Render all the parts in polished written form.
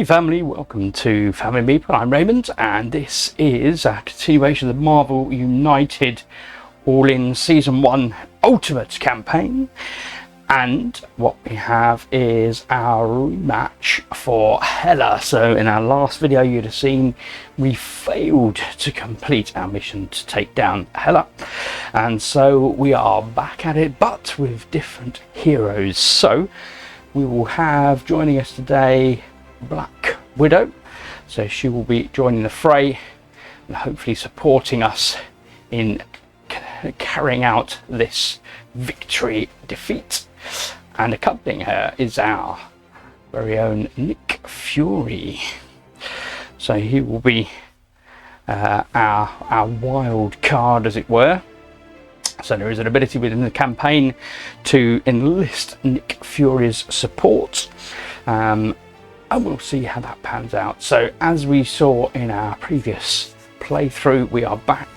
family, welcome to Family Meeple. I'm Raymond, and this is a continuation of the Marvel United All-In Season 1 Ultimate campaign. And what we have is our rematch for Hela. So in our last video you'd have seen we failed to complete our mission to take down Hela. And so we are back at it, but with different heroes. So we will have joining us today Black Widow. So she will be joining the fray and hopefully supporting us in carrying out this victory defeat. And accompanying her is our very own Nick Fury. So he will be our wild card, as it were. So there is an ability within the campaign to enlist Nick Fury's support. And we'll see how that pans out. So as we saw in our previous playthrough, we are back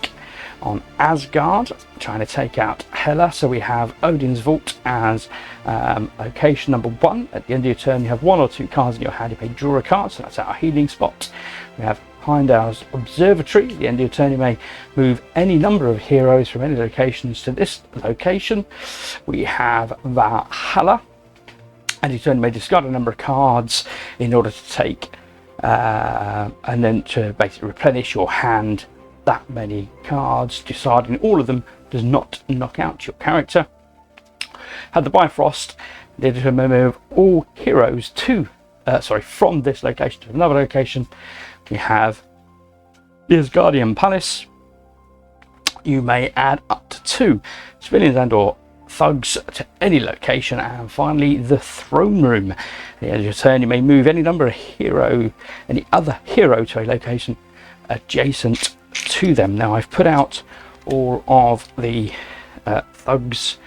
on Asgard trying to take out Hela. So we have Odin's Vault as location number 1. At the end of your turn you have 1 or 2 cards in your hand. You may draw a card, so that's our healing spot. We have Heimdall's Observatory. At the end of your turn you may move any number of heroes from any locations to this location. We have Valhalla. And you turn you may discard a number of cards in order to take and then to basically replenish your hand that many cards. Discarding all of them does not knock out your character. Have the Bifrost. The editor may move all heroes to from this location to another location. We have the Asgardian Palace. You may add up to 2 civilians and or thugs to any location. And finally the Throne Room. At the end of your turn you may move any other hero to a location adjacent to them. Now I've put out all of the thugs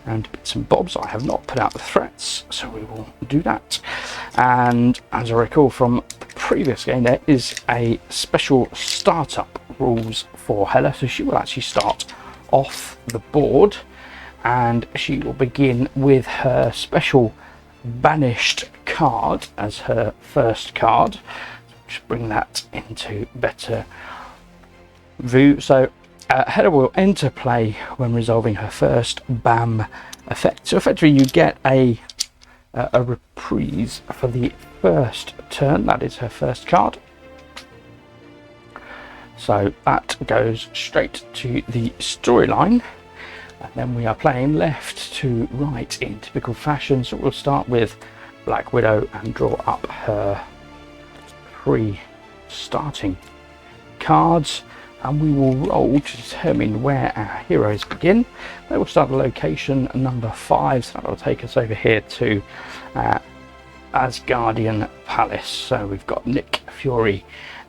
and bits and bobs. I have not put out the threats, so we will do that. And as I recall from the previous game, there is a special startup rules for Hela, so she will actually start off the board and she will begin with her special banished card as her first card. Just bring that into better view. So Hela will enter play when resolving her first BAM effect. So effectively you get a reprise for the first turn. That is her first card. So that goes straight to the storyline. And then we are playing left to right in typical fashion. So we'll start with Black Widow and draw up her 3 starting cards. And we will roll to determine where our heroes begin. They will start at location number 5, so that will take us over here to Asgardian Palace. So we've got Nick Fury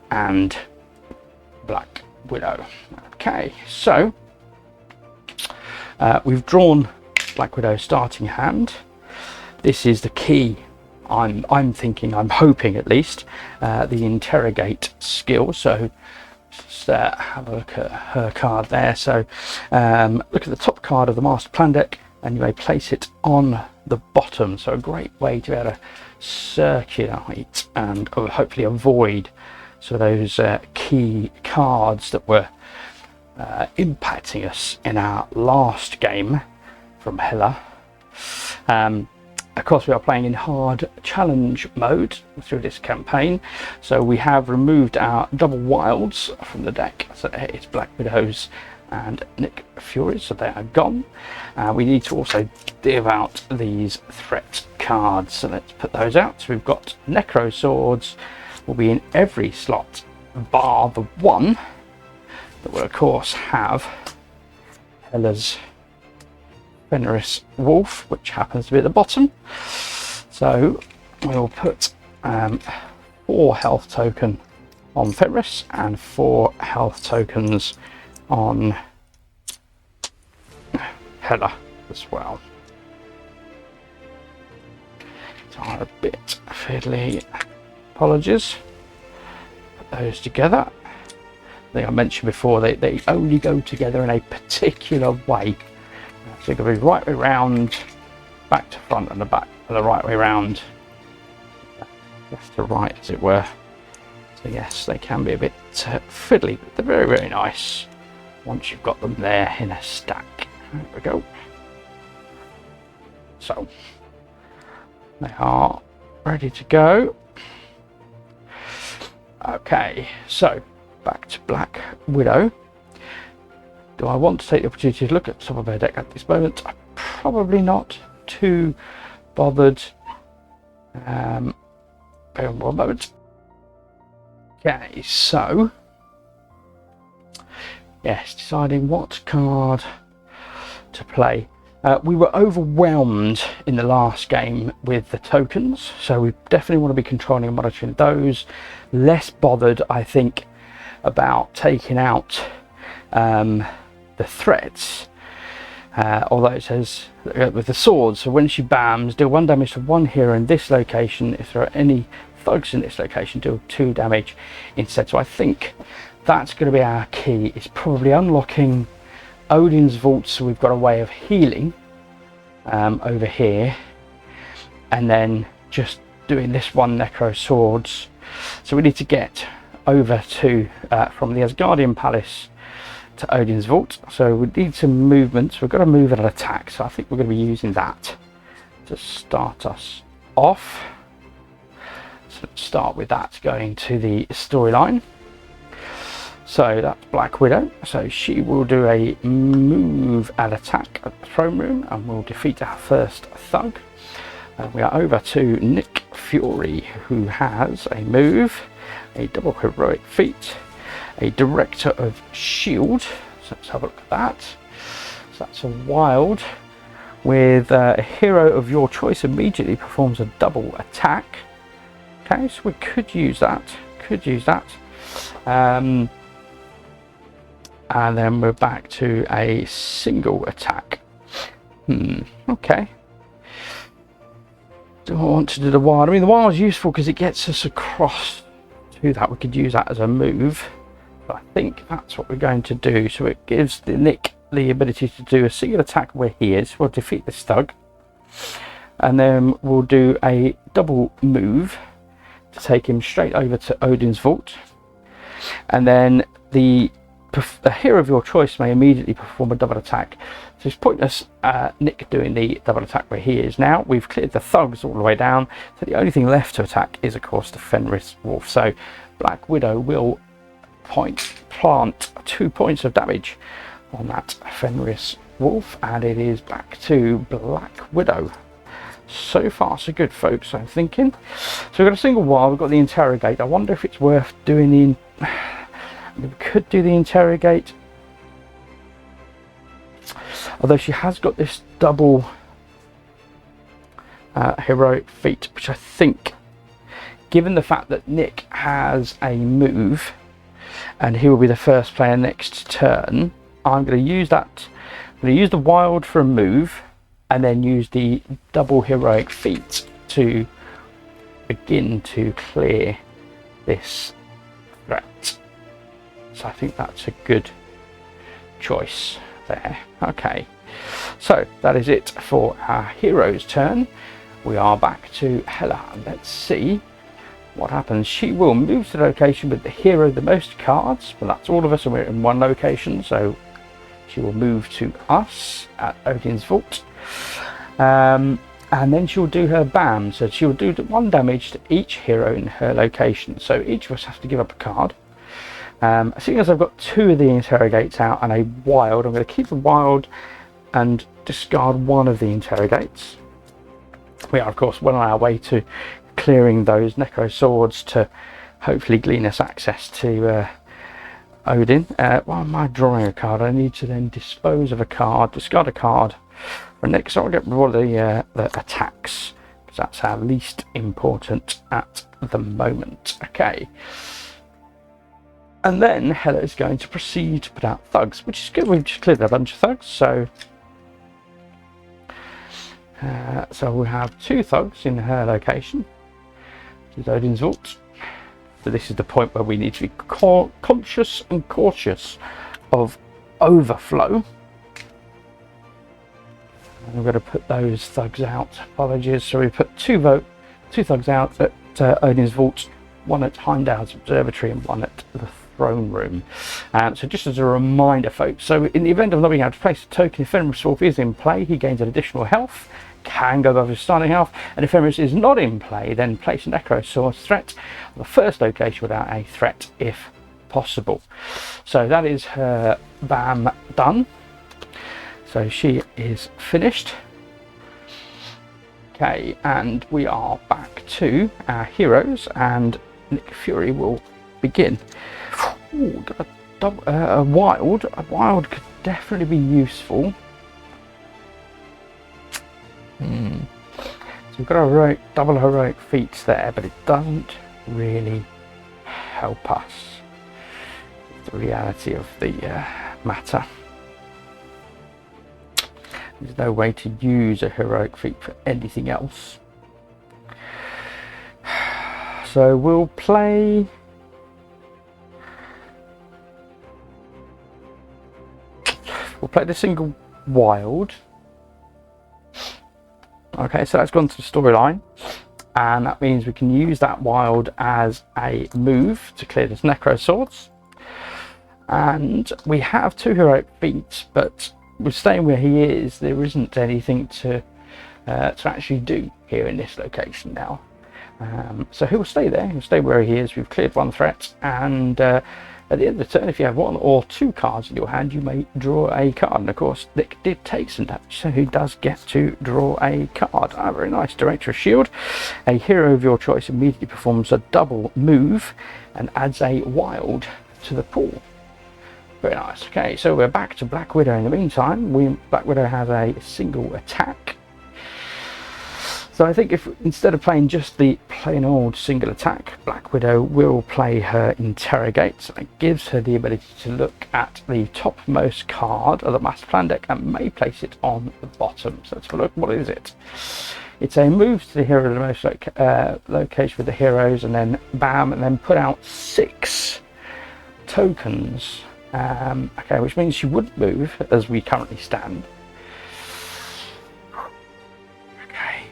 and Black Widow. Okay, so we've drawn Black Widow's starting hand. This is the key. I'm hoping at least, the interrogate skill. So just have a look at her card there. So look at the top card of the master plan deck and you may place it on the bottom. So a great way to be able to circulate and hopefully avoid those key cards that were impacting us in our last game from Hela. Of course we are playing in hard challenge mode through this campaign, so we have removed our double wilds from the deck. So it's Black Widow's and Nick Fury's, so they are gone. We need to also give out these threat cards, so let's put those out. So we've got Necro Swords will be in every slot bar the 1 that will of course have Hela's Fenris Wolf, which happens to be at the bottom. So we'll put 4 health token on Fenris and 4 health tokens on Hela as well. So I'm a bit fiddly, apologies. Put those together. I think I mentioned before they only go together in a particular way. So it could be right way round, back to front, and the right way round, left to right, as it were. So yes, they can be a bit fiddly, but they're very, very nice once you've got them there in a stack. There we go. So they are ready to go. Okay, so back to Black Widow. Do I want to take the opportunity to look at some of her deck at this moment? I'm probably not too bothered. Bear in one moment. Okay, so yes, deciding what card to play. We were overwhelmed in the last game with the tokens, so we definitely want to be controlling and monitoring those. Less bothered, I think, about taking out the threats. Although it says with the sword, so when she bams, deal 1 damage to 1 hero in this location. If there are any thugs in this location, deal 2 damage instead. So I think that's going to be our key. It's probably unlocking Odin's vault, so we've got a way of healing over here, and then just doing this one necro swords. So we need to get over to from the Asgardian palace to Odin's vault, so we need some movement. So we've got to move and attack, so I think we're going to be using that to start us off. So let's start with that, going to the storyline. So that's Black Widow, so she will do a move and attack at the throne room and will defeat our first thug. We are over to Nick Fury, who has a move, a double heroic feat, a director of shield. So let's have a look at that. So that's a wild with a hero of your choice immediately performs a double attack. Okay, so we could use that, and then we're back to a single attack. Okay. Do I want to do the wild? I mean, the wild is useful because it gets us across to that. We could use that as a move. But I think that's what we're going to do. So it gives the Nick the ability to do a single attack where he is. We'll defeat this thug. And then we'll do a double move to take him straight over to Odin's vault. And then the hero of your choice may immediately perform a double attack. So it's pointless Nick doing the double attack where he is now. We've cleared the thugs all the way down, so the only thing left to attack is of course the Fenris Wolf. So Black Widow will plant 2 points of damage on that Fenris Wolf, and it is back to Black Widow. So far so good, folks, I'm thinking. So we've got a single wild, we've got the interrogate. I wonder if it's worth doing the we could do the interrogate, although she has got this double heroic feat, which I think, given the fact that Nick has a move and he will be the first player next turn, I'm going to use that. I'm going to use the wild for a move and then use the double heroic feat to begin to clear this threat. So I think that's a good choice there. Okay, so that is it for our hero's turn. We are back to Hela, and let's see what happens. She will move to the location with the hero the most cards, but that's all of us, and we're in one location, so she will move to us at Odin's vault. And then she'll do her bam, so she'll do 1 damage to each hero in her location. So each of us have to give up a card. Seeing as I've got 2 of the interrogates out and a wild, I'm going to keep the wild and discard 1 of the interrogates. We are of course well on our way to clearing those necro swords to hopefully glean us access to Odin. Why am I drawing a card? I need to then dispose of a card, discard a card for next. So I'll get rid of the attacks, because that's our least important at the moment. Okay. And then Hela is going to proceed to put out thugs, which is good. We've just cleared a bunch of thugs, so we have 2 thugs in her location. This is Odin's vault. So this is the point where we need to be conscious and cautious of overflow. And we're going to put those thugs out. Apologies. So we put 2 thugs out at Odin's Vault, one at Heimdall's Observatory, and one at the Throne Room. So just as a reminder, folks, so in the event of not being able to place a token, if Fenris Wolf is in play, he gains an additional health, can go above his starting health, and if Fenris is not in play, then place an Necrosaurus threat on the first location without a threat if possible. So that is her BAM done. So she is finished. Okay, and we are back to our heroes, and Nick Fury will begin. Ooh, a wild. A wild could definitely be useful. So we've got a double heroic feats there, but it doesn't really help us. The reality of the matter. There's no way to use a heroic feat for anything else. So we'll play the single wild. Okay, so that's gone to the storyline, and that means we can use that wild as a move to clear this Necro Swords. And we have 2 heroic feats, but we're staying where he is. There isn't anything to actually do here in this location now. So he'll stay there. He'll stay where he is. We've cleared 1 threat, and at the end of the turn, if you have 1 or 2 cards in your hand, you may draw a card. And of course, Nick did take some damage, so he does get to draw a card. Very nice. Director of Shield. A hero of your choice immediately performs a double move and adds a wild to the pool. Very nice. Okay, so we're back to Black Widow in the meantime. Black Widow has a single attack. So I think if instead of playing just the plain old single attack, Black Widow will play her Interrogate. So it gives her the ability to look at the topmost card of the Master Plan deck and may place it on the bottom. So let's have a look. What is it? It's a move to the hero of the most location with the heroes, and then bam, and then put out 6 tokens. Okay, which means she wouldn't move as we currently stand. Okay.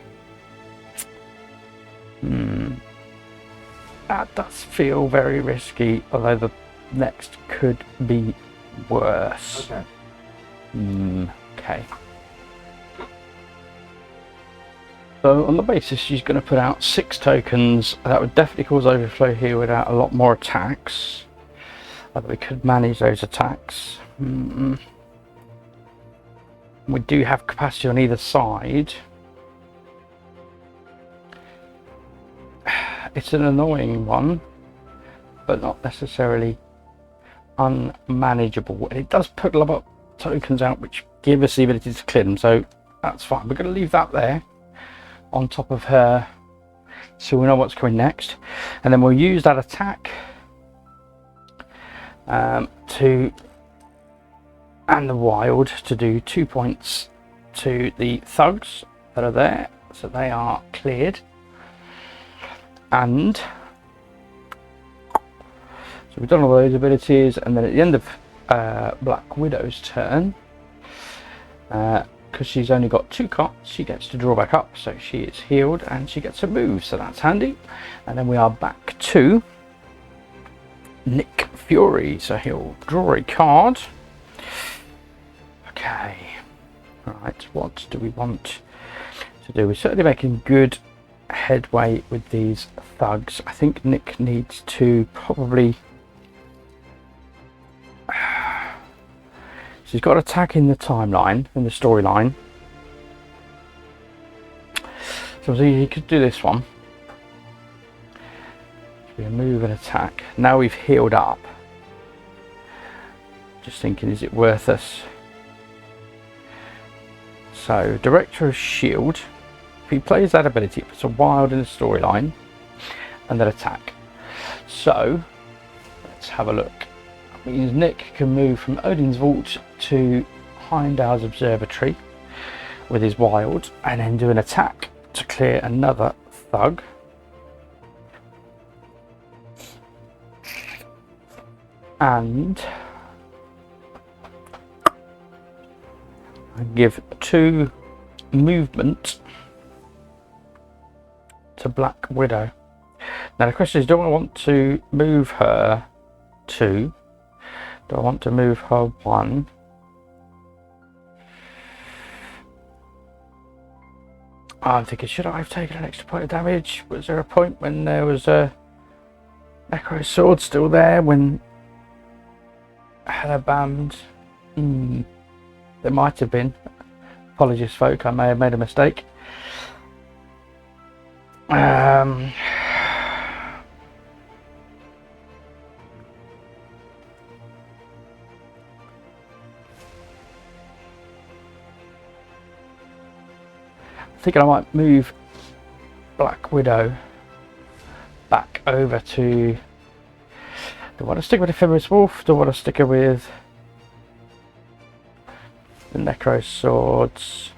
That does feel very risky, although the next could be worse. Okay. Okay. So on the basis she's going to put out 6 tokens, that would definitely cause overflow here without a lot more attacks. We could manage those attacks. We do have capacity on either side. It's an annoying one, but not necessarily unmanageable. It does put a lot of tokens out which give us the ability to clear them, so that's fine. We're going to leave that there on top of her so we know what's coming next, and then we'll use that attack and the wild to do 2 points to the thugs that are there, so they are cleared. And so we've done all those abilities, and then at the end of Black Widow's turn, because she's only got 2 cards, she gets to draw back up, so she is healed and she gets a move, so that's handy. And then we are back to Nick Fury, so he'll draw a card. Okay, right, what do we want to do? We're certainly making good headway with these thugs. I think Nick needs to probably... She's got attack in the timeline, in the storyline. So he could do this one. We move and attack. Now we've healed up. Just thinking, is it worth us? So, Director of Shield. If he plays that ability, it puts a wild in the storyline, and then attack. So, let's have a look. That means Nick can move from Odin's Vault to Heimdall's Observatory with his wild, and then do an attack to clear another thug. And give 2 movement to Black Widow. Now the question is, do I want to move her 2? Do I want to move her 1? I'm thinking, should I have taken an extra point of damage? Was there a point when there was a Necro Sword still there when Hela bammed? There might have been. Apologies, folk, I may have made a mistake. I think I might move Black Widow back over to... Do I want to stick with the Fenris Wolf? Do I want to stick her with the Necro Swords?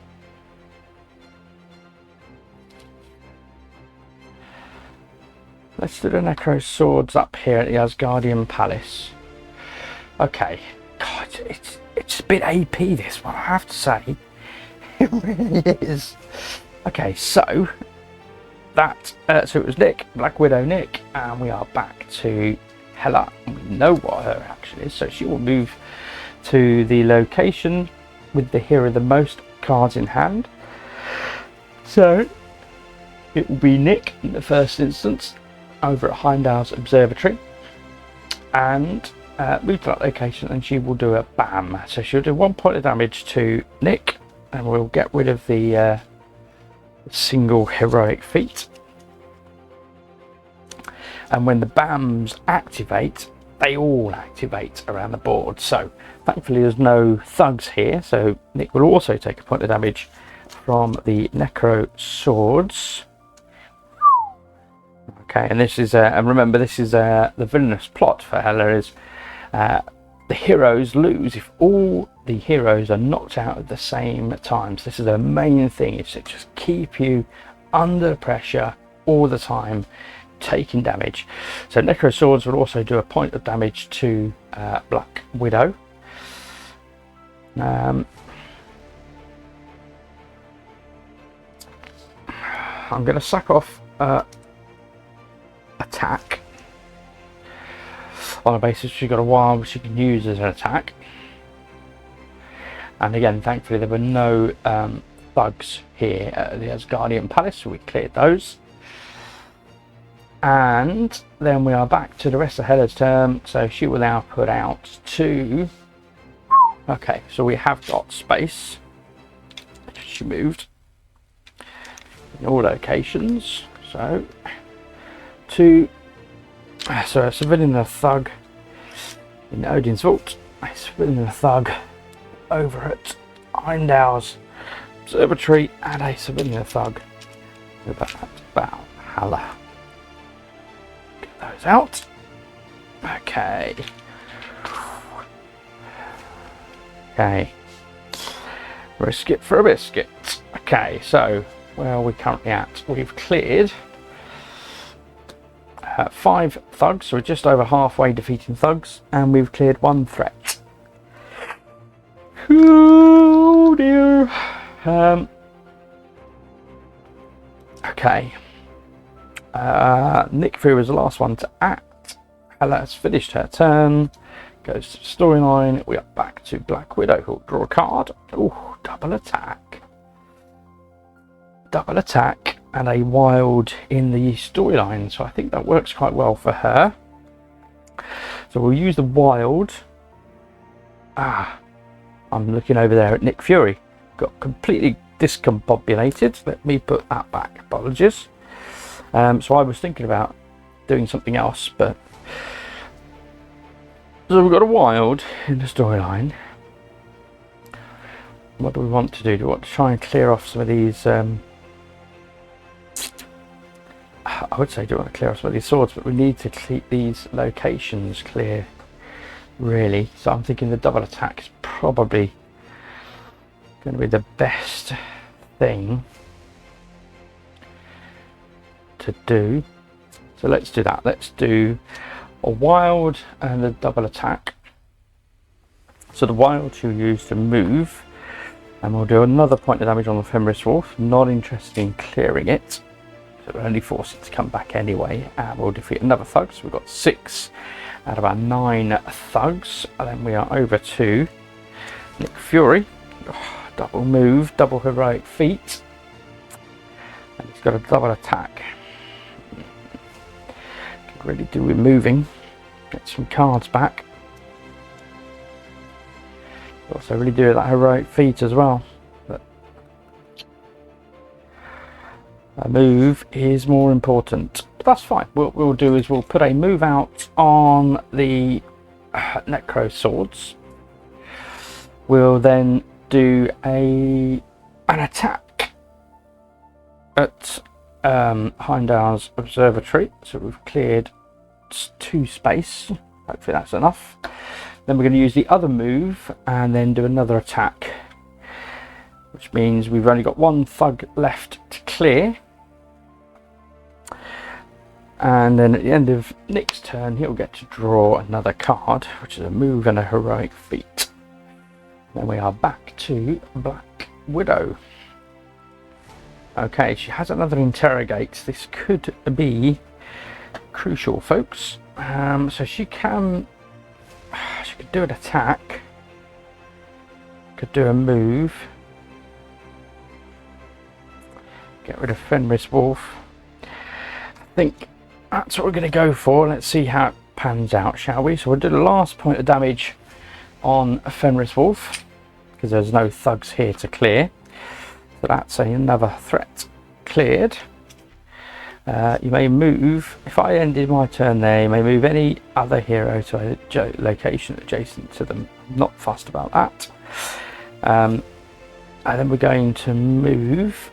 Let's do the Necro Swords up here at the Asgardian Palace. Okay. God, it's a bit AP, this one, I have to say. It really is. Okay, so that so it was Nick, Black Widow Nick, and we are back to Hela. We know what her action is, so she will move to the location with the hero the most cards in hand. So it will be Nick in the first instance over at Heimdall's Observatory, and move to that location, and she will do a bam. So she'll do 1 point of damage to Nick, and we'll get rid of the single heroic feat. And when the BAMs activate, they all activate around the board. So thankfully there's no thugs here, so Nick will also take a point of damage from the Necro Swords. Okay, and this is and remember, this is the villainous plot for Hela is the heroes lose if all the heroes are knocked out at the same time. So this is the main thing, is to just keep you under pressure all the time, taking damage. So Necro Swords will also do a point of damage to Black Widow. I'm going to sack off attack on a basis she's got a wild she can use as an attack. And again, thankfully there were no thugs here at the Asgardian Palace, so we cleared those. And then we are back to the rest of Hela's turn, so she will now put out 2. Okay, so we have got space. She moved in all locations. So 2. So a civilian and a thug in Odin's Vault, a civilian and a thug over at Heimdall's Observatory, and a civilian and a thug about Hela. Get those out. Okay. Okay. Risk it for a biscuit. Okay, so where are we currently at? We've cleared 5 thugs, so we're just over halfway defeating thugs, and we've cleared 1 threat. Oh dear. Okay. Nick Fury was the last one to act. Hela has finished her turn. Goes to the storyline. We are back to Black Widow, who'll draw a card. Oh, double attack. Double attack. And a wild in the storyline, so I think that works quite well for her. So we'll use the wild. I'm looking over there at Nick Fury. Got completely discombobulated. Let me put that back. Apologies. So I was thinking about doing something else, but so we've got a wild in the storyline. What do we want to do? Do we want to try and clear off some of these? I would say do want to clear off some of these swords, but we need to keep these locations clear, really. So I'm thinking the double attack is probably going to be the best thing to do. So let's do that. Let's do a wild and a double attack. So the wild you'll use to move, and we'll do another point of damage on the Fenris Wolf. Not interested in clearing it. So we'll only force it to come back anyway, and we'll defeat another thug. So we've got 6 out of our 9 thugs. And then we are over to Nick Fury. Oh, double move, double heroic feat. And he's got a double attack. Could really do with moving. Get some cards back. Also really do that heroic feat as well. But a move is more important. But that's fine. What we'll do is we'll put a move out on the Necro Swords. We'll then do an attack at Heimdall's Observatory. So we've cleared 2 space. Hopefully that's enough. Then we're going to use the other move and then do another attack, which means we've only got 1 thug left to clear. And then at the end of Nick's turn, he'll get to draw another card, which is a move and a heroic feat. Then we are back to Black Widow. Okay, she has another interrogate. This could be crucial, folks. So she could do an attack, could do a move, get rid of Fenris Wolf. I think that's what we're going to go for. Let's see how it pans out, shall we? So we'll do the last point of damage on Fenris Wolf, because there's no thugs here to clear. So that's another threat cleared. You may move, if I ended my turn there, you may move any other hero to a location adjacent to them. I'm not fussed about that. And then we're going to move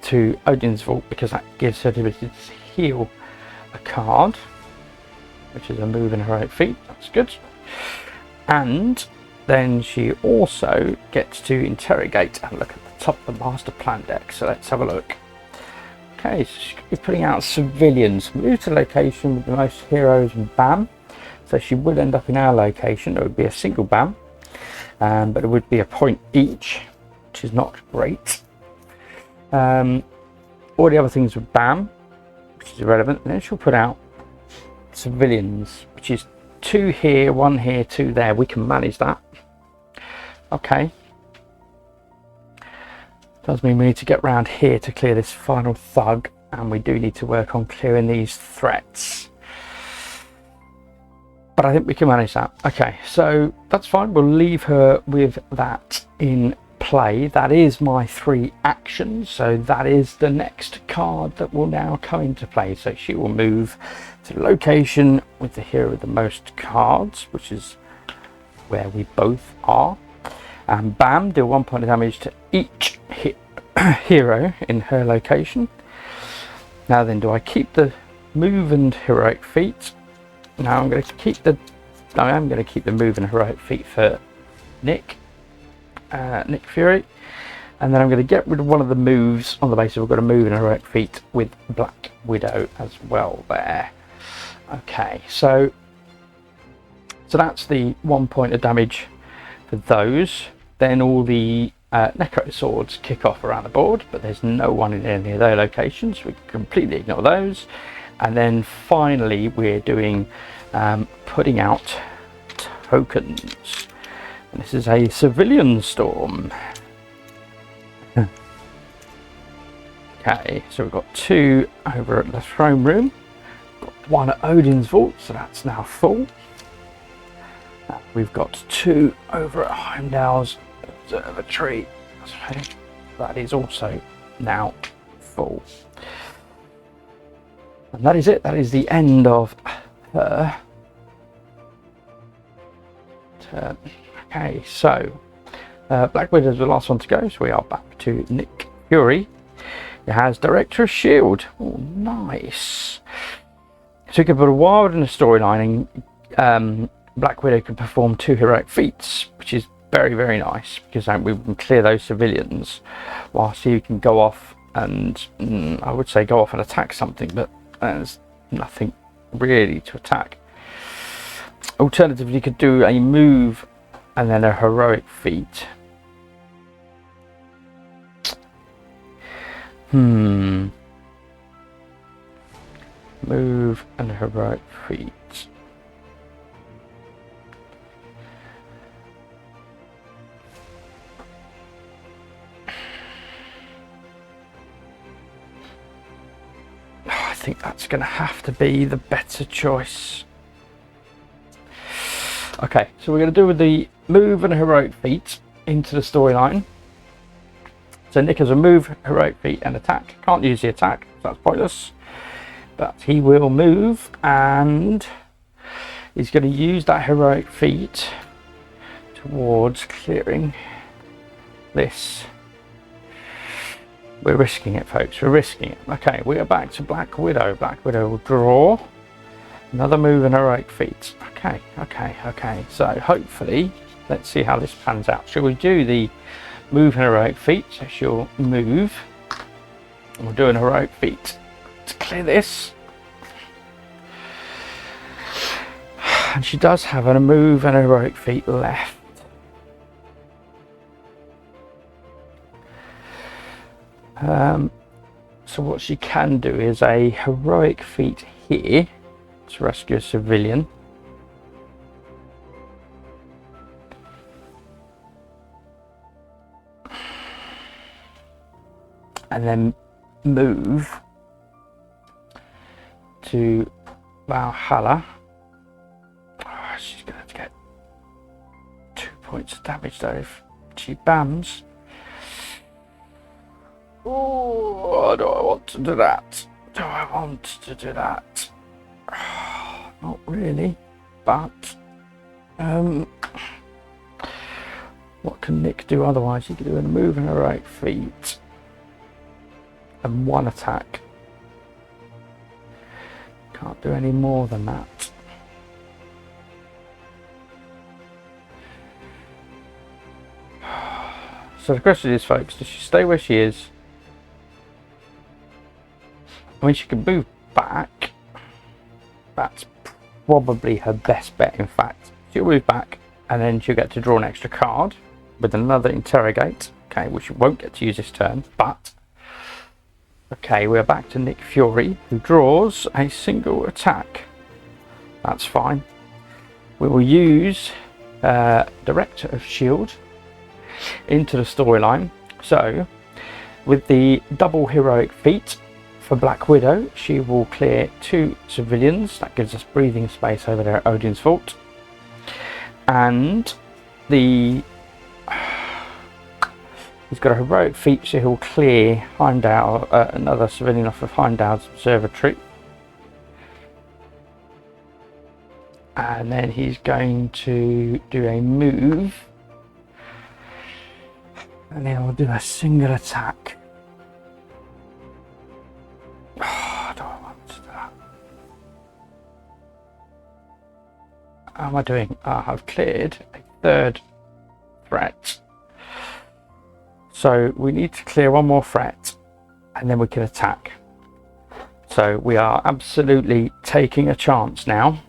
to Odin's Vault, because that gives her the ability to heal a card, which is a move and heroic feat. That's good. And then she also gets to interrogate and look at the top of the master plan deck. So let's have a look. Okay, so she could be putting out civilians. Move to location with the most heroes and BAM. So she would end up in our location. It would be a single BAM, but it would be a point each, which is not great. All the other things with BAM, which is irrelevant. And then she'll put out civilians, which is 2 here, 1 here, 2 there. We can manage that. Okay. Does mean we need to get round here to clear this final thug, and we do need to work on clearing these threats. But I think we can manage that. Okay, so that's fine. We'll leave her with that in play. That is my 3 actions. So that is the next card that will now come into play. So she will move to the location with the hero with the most cards, which is where we both are. And BAM, deal 1 point of damage to each hero in her location. Now then, do I keep the move and heroic feat? No, I am going to keep the move and heroic feat for Nick Fury, and then I'm going to get rid of one of the moves on the basis we've got a move and heroic feat with Black Widow as well there. Okay, so that's the 1 point of damage for those. Then all the Necro Swords kick off around the board, but there's no one in any of their locations. We can completely ignore those. And then finally we're doing putting out tokens. And this is a civilian storm. Okay, so we've got 2 over at the throne room. Got 1 at Odin's Vault, so that's now full. We've got 2 over at Heimdall's Observatory. That is also now full. And that is it. That is the end of her turn. Okay, so Black Widow is the last one to go, so we are back to Nick Fury. It has Director of S.H.I.E.L.D. Oh, nice. So we could put a wild in the storyline, and Black Widow can perform 2 heroic feats, which is very, very nice, because we can clear those civilians whilst he can go off and I would say go off and attack something, but there's nothing really to attack. Alternatively, you could do a move and then a heroic feat. move and heroic feat. I think that's going to have to be the better choice. Okay, so we're going to do with the move and heroic feat into the storyline. So Nick has a move, heroic feat and attack. Can't use the attack, so that's pointless. But he will move and he's going to use that heroic feat towards clearing this. We're risking it, folks. We're risking it. Okay, we are back to Black Widow. Black Widow will draw another move and heroic feat. Okay. So hopefully, let's see how this pans out. Shall we do the move and heroic feat? So she'll move and we'll do an heroic feat to clear this. And she does have a move and a heroic feat left. So what she can do is a heroic feat here to rescue a civilian. And then move to Valhalla. Oh, she's going to have to get 2 points of damage though if she bams. Oh, do I want to do that? Do I want to do that? Not really, but what can Nick do otherwise? He can do a move and a right feet and one attack. Can't do any more than that. So the question is, folks, does she stay where she is? I mean, she can move back. That's probably her best bet, in fact. She'll move back and then she'll get to draw an extra card with another interrogate, okay, which she won't get to use this turn, but okay, we're back to Nick Fury, who draws a single attack. That's fine. We will use Director of Shield into the storyline. So with the double heroic feat for Black Widow, she will clear 2 civilians. That gives us breathing space over there at Odin's Vault. And he's got a heroic feat, so he'll clear Heimdall, another civilian off of Heimdall's observatory. And then he's going to do a move. And then we'll do a single attack. Oh, do I want to do that? How am I doing? I've cleared a 3rd threat. So we need to clear 1 more threat and then we can attack. So we are absolutely taking a chance now.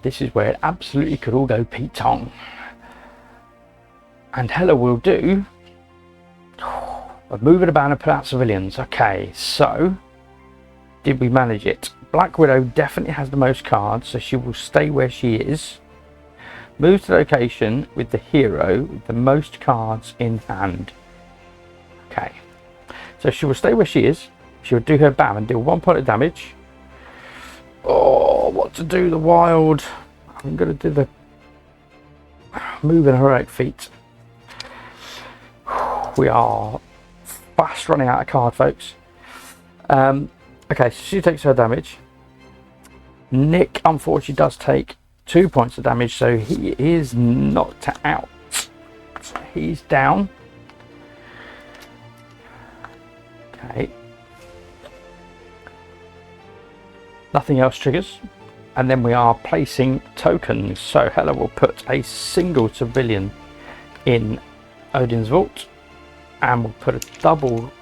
This is where it absolutely could all go Pete Tong. And Hela will do a move and a ban and put out civilians. Okay, so did we manage it? Black Widow definitely has the most cards, so she will stay where she is. Move to location with the hero with the most cards in hand. Okay, so she will stay where she is. She will do her bam and deal 1 point of damage. Oh, what to do? The wild. I'm going to do the move and heroic feat. We are fast running out of card, folks. Okay, so she takes her damage. Nick, unfortunately, does take 2 points of damage, so he is knocked out. So he's down. Okay. Nothing else triggers. And then we are placing tokens. So Hela will put a single civilian in Odin's Vault. And we'll put a double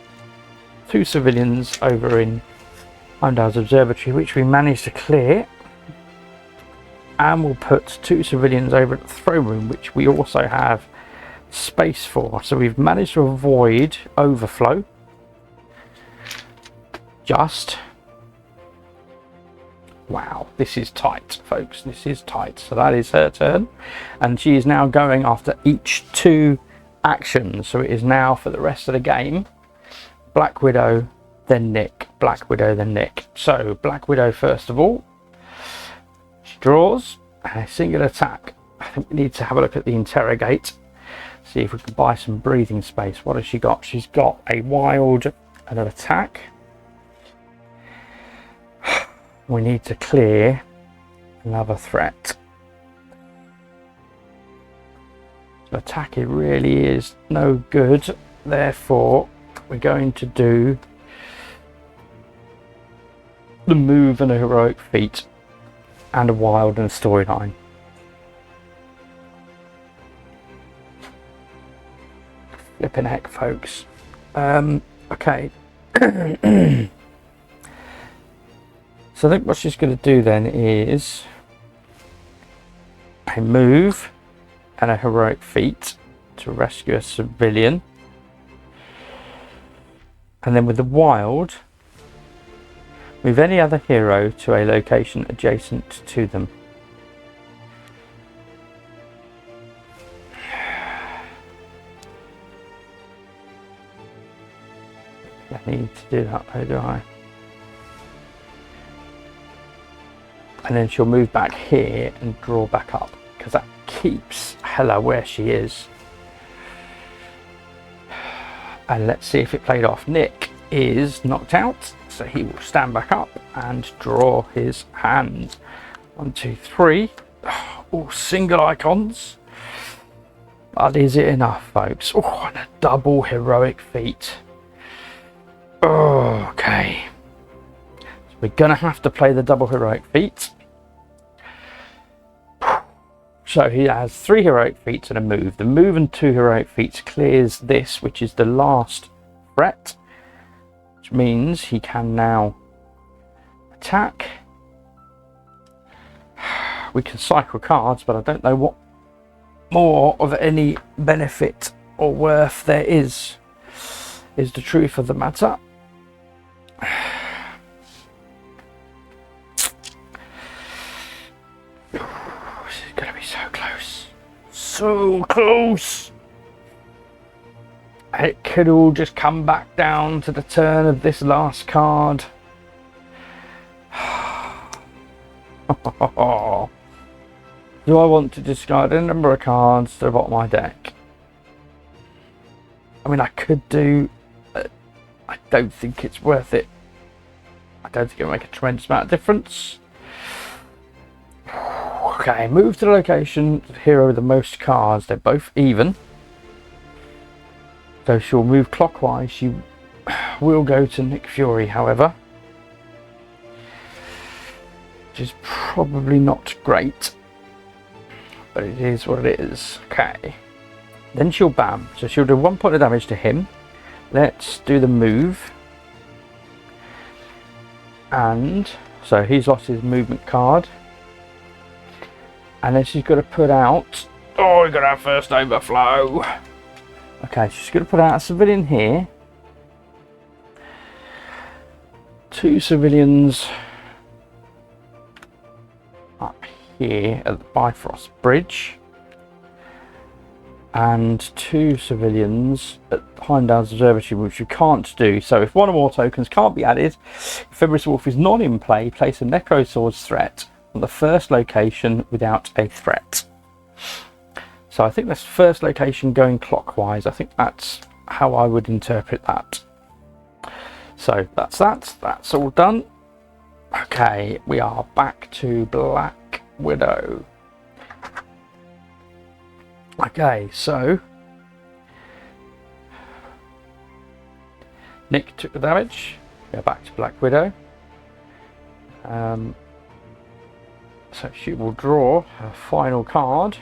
2 civilians over in Heimdall's observatory, which we managed to clear. And we'll put 2 civilians over at the throne room, which we also have space for. So we've managed to avoid overflow. just. Wow, this is tight, folks. This is tight. So that is her turn. And she is now going after each 2 actions. So it is now for the rest of the game. Black Widow, then Nick. Black Widow, then Nick. So Black Widow first of all. She draws a single attack. I think we need to have a look at the interrogate. See if we can buy some breathing space. What has she got? She's got a wild and an attack. We need to clear another threat. So attack, it really is no good. Therefore, we're going to do the move and a heroic feat and a wild and a storyline. Flipping heck, folks. Okay. So I think what she's going to do then is a move and a heroic feat to rescue a civilian. And then with the wild, move any other hero to a location adjacent to them. I need to do that though, do I? And then she'll move back here and draw back up, because that keeps Hela where she is. And let's see if it played off. Nick is knocked out, so he will stand back up and draw his hand. 1, 2, 3. All single icons. But is it enough, folks? Oh, and a double heroic feat. Oh, okay. So we're going to have to play the double heroic feat. So he has 3 heroic feats and a move. The move and 2 heroic feats clears this, which is the last threat, which means he can now attack. We can cycle cards, but I don't know what more of any benefit or worth there is the truth of the matter. Gonna be so close, so close. It could all just come back down to the turn of this last card. Do I want to discard a number of cards to the bottom of my deck? I mean, I could do, I don't think it's worth it. I don't think it'll make a tremendous amount of difference. Okay, move to the location of the hero with the most cards. They're both even. So she'll move clockwise. She will go to Nick Fury, however. Which is probably not great. But it is what it is. Okay. Then she'll bam. So she'll do 1 point of damage to him. Let's do the move. And so he's lost his movement card. And then she's got to put out... Oh, we've got our first overflow. Okay, she's going to put out a civilian here. 2 civilians up here at the Bifrost Bridge. And 2 civilians at Heimdall's Observatory, which you can't do. So if 1 or more tokens can't be added, if February Wolf is not in play, place a Necrosword's threat on the first location without a threat. So I think that's first location going clockwise. I think that's how I would interpret that. So that's all done. Okay, we are back to Black Widow. Okay, so Nick took the damage. Go back to Black Widow. So she will draw her final card.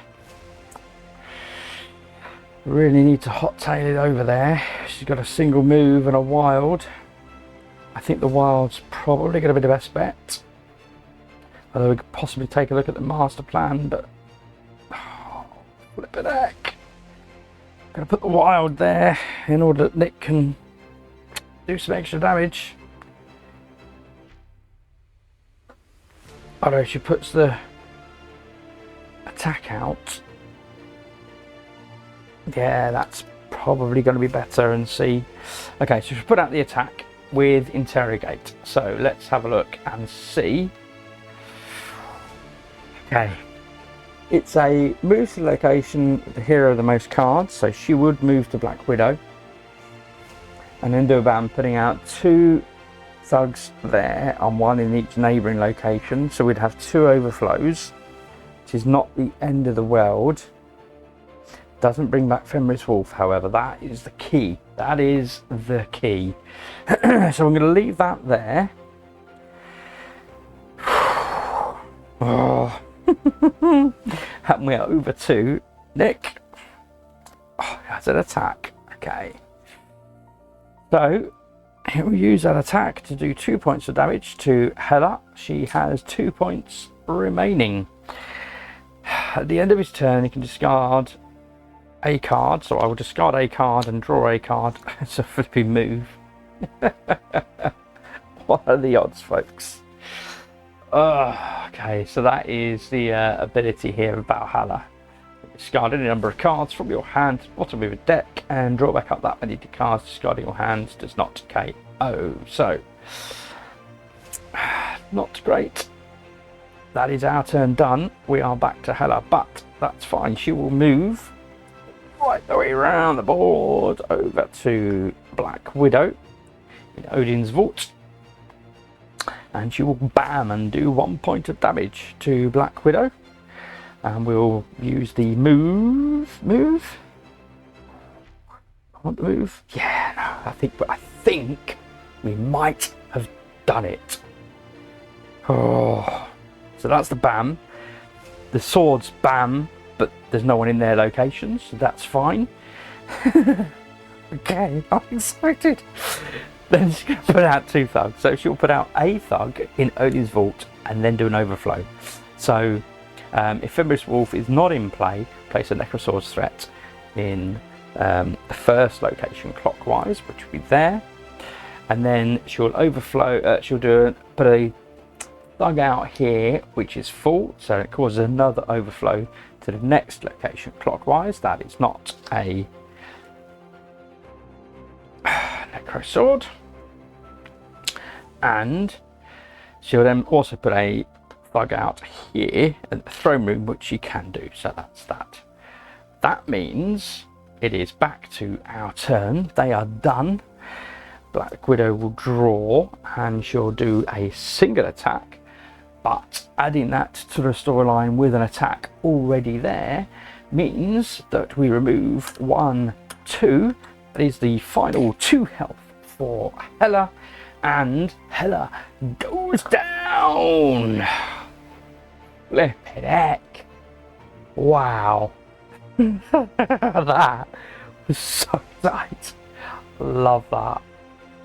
Really need to hot tail it over there. She's got a single move and a wild. I think the wild's probably going to be the best bet. Although we could possibly take a look at the master plan, but flip it heck. Gonna put the wild there in order that Nick can do some extra damage. Although she puts the attack out. Yeah, that's probably going to be better and see. Okay, so she put out the attack with interrogate. So let's have a look and see. Okay. It's a move to the location with the hero of the most cards, so she would move to Black Widow. And then do a bam, putting out 2 thugs there and 1 in each neighbouring location. So we'd have 2 overflows, which is not the end of the world. Doesn't bring back Fenris Wolf, however. That is the key. That is the key. So I'm going to leave that there. Oh. And we're over to Nick. Oh, that's an attack. Okay. So he'll use that attack to do 2 points of damage to Hela. She has 2 points remaining. At the end of his turn, he can discard a card. So I will discard a card and draw a card. It's a flipping move. What are the odds, folks? Okay, so that is the ability here about Hela. Discard any number of cards from your hand, bottom of your deck, and draw back up that many cards discarding your hand does not KO. So, not great. That is our turn done. We are back to Hela, but that's fine. She will move right the way around the board over to Black Widow in Odin's Vault. And she will bam and do 1 point of damage to Black Widow. And we'll use the move. I want the move. Yeah, no, I think we might have done it. Oh, so that's the bam. The swords bam, but there's no one in their locations, so that's fine. Okay, I'm excited. Then she's going to put out 2 thugs. So she'll put out a thug in Odin's Vault and then do an overflow. So if Fenris Wolf is not in play, place a Necrosaur's threat in the first location clockwise, which will be there. And then she'll overflow, put a thug out here, which is full. So it causes another overflow to the next location clockwise. That is not a Necro Sword. And she'll then also put a thug out here in the throne room, which she can do. So that's that. That means it is back to our turn. They are done. Black Widow will draw and she'll do a single attack, but adding that to the storyline with an attack already there means that we remove 1, 2. That is the final 2 health for Hela, and Hela goes down. Flippin' heck. Wow. That was so tight. Love that.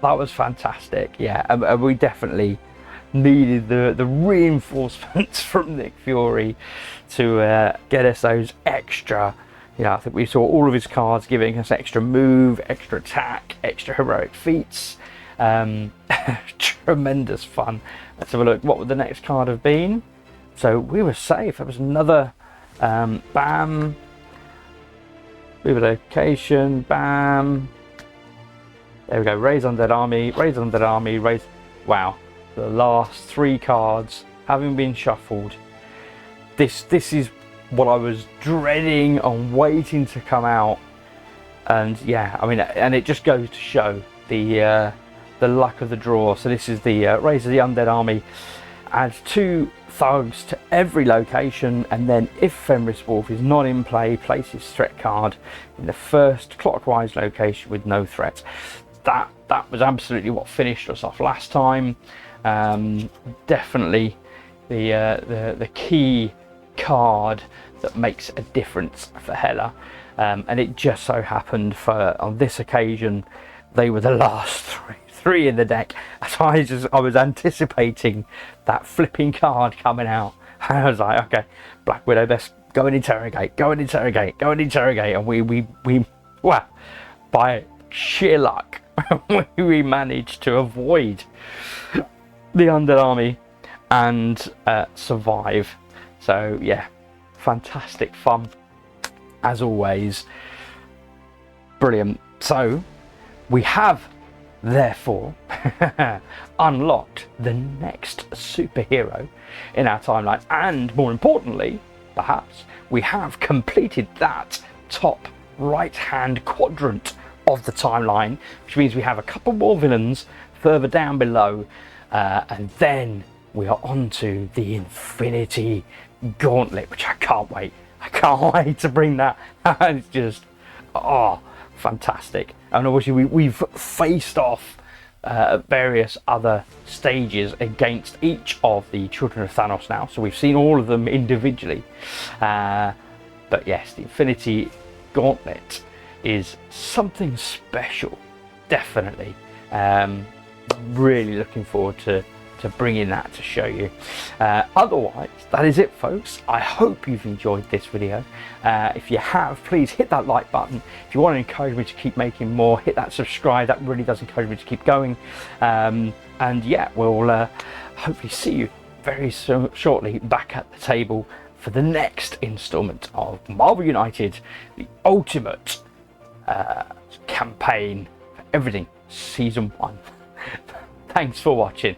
That was fantastic. Yeah, and we definitely needed the reinforcements from Nick Fury to get us those extra. I think we saw all of his cards giving us extra move, extra attack, extra heroic feats. Tremendous fun. Let's have a look. What would the next card have been? So we were safe. There was another bam. Move a location, bam. There we go. Raise Undead Army, raise Undead Army, raise. Wow. The last 3 cards having been shuffled. This is what I was dreading and waiting to come out. And yeah, I mean, and it just goes to show the luck of the draw. So this is the Raise of the Undead Army. Add 2 thugs to every location, and then if Fenris Wolf is not in play, place his threat card in the first clockwise location with no threat. That was absolutely what finished us off last time. Definitely the key card that makes a difference for Hela, and it just so happened on this occasion they were the last three in the deck. So I was anticipating that flipping card coming out. I was like, okay, Black Widow, best go and interrogate, and we well, by sheer luck we managed to avoid the Undead Army and survive. So yeah, fantastic fun as always. Brilliant. So we have therefore unlocked the next superhero in our timeline, and more importantly, perhaps, we have completed that top right hand quadrant of the timeline, which means we have a couple more villains further down below, and then we are on to the Infinity Gauntlet, which I can't wait to bring that. It's just fantastic. And obviously we've faced off various other stages against each of the Children of Thanos now, so we've seen all of them individually, but yes, the Infinity Gauntlet is something special, definitely. Really looking forward to bringing that to show you. Otherwise, that is it, folks. I hope you've enjoyed this video. If you have, please hit that like button. If you want to encourage me to keep making more, hit that subscribe. That really does encourage me to keep going. And yeah, we'll hopefully see you very shortly back at the table for the next installment of Marvel United, the ultimate campaign for everything, season 1. Thanks for watching.